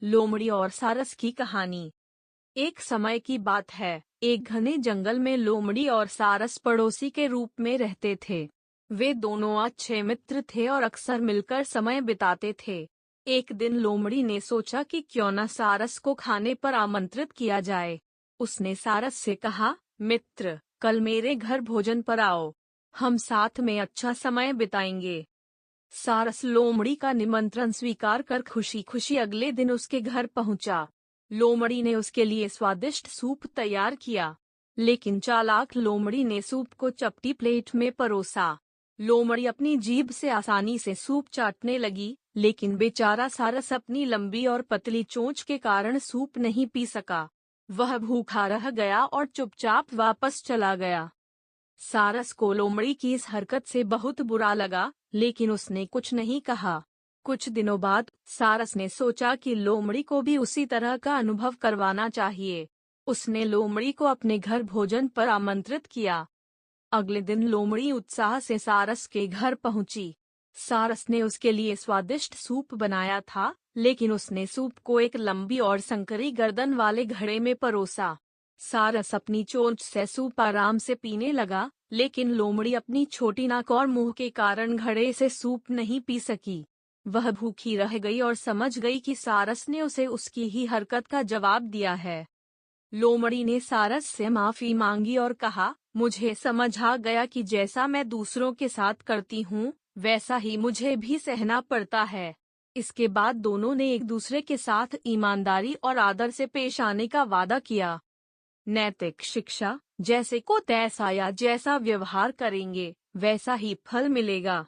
लोमड़ी और सारस की कहानी। एक समय की बात है, एक घने जंगल में लोमड़ी और सारस पड़ोसी के रूप में रहते थे। वे दोनों अच्छे मित्र थे और अक्सर मिलकर समय बिताते थे। एक दिन लोमड़ी ने सोचा कि क्यों न सारस को खाने पर आमंत्रित किया जाए। उसने सारस से कहा, मित्र, कल मेरे घर भोजन पर आओ। हम साथ में अच्छा समय बिताएंगे। सारस लोमड़ी का निमंत्रण स्वीकार कर खुशी खुशी अगले दिन उसके घर पहुंचा। लोमड़ी ने उसके लिए स्वादिष्ट सूप तैयार किया, लेकिन चालाक लोमड़ी ने सूप को चपटी प्लेट में परोसा। लोमड़ी अपनी जीभ से आसानी से सूप चाटने लगी, लेकिन बेचारा सारस अपनी लंबी और पतली चोंच के कारण सूप नहीं पी सका। वह भूखा रह गया और चुपचाप वापस चला गया। सारस को लोमड़ी की इस हरकत से बहुत बुरा लगा, लेकिन उसने कुछ नहीं कहा। कुछ दिनों बाद सारस ने सोचा कि लोमड़ी को भी उसी तरह का अनुभव करवाना चाहिए। उसने लोमड़ी को अपने घर भोजन पर आमंत्रित किया। अगले दिन लोमड़ी उत्साह से सारस के घर पहुंची। सारस ने उसके लिए स्वादिष्ट सूप बनाया था, लेकिन उसने सूप को एक लंबी और संकरी गर्दन वाले घड़े में परोसा। सारस अपनी चोंच से सूप आराम से पीने लगा, लेकिन लोमड़ी अपनी छोटी नाक और मुंह के कारण घड़े से सूप नहीं पी सकी। वह भूखी रह गई और समझ गई कि सारस ने उसे उसकी ही हरकत का जवाब दिया है। लोमड़ी ने सारस से माफी मांगी और कहा, मुझे समझ आ गया कि जैसा मैं दूसरों के साथ करती हूँ, वैसा ही मुझे भी सहना पड़ता है। इसके बाद दोनों ने एक दूसरे के साथ ईमानदारी और आदर से पेश आने का वादा किया। नैतिक शिक्षा, जैसे को तैसा या जैसा व्यवहार करेंगे, वैसा ही फल मिलेगा।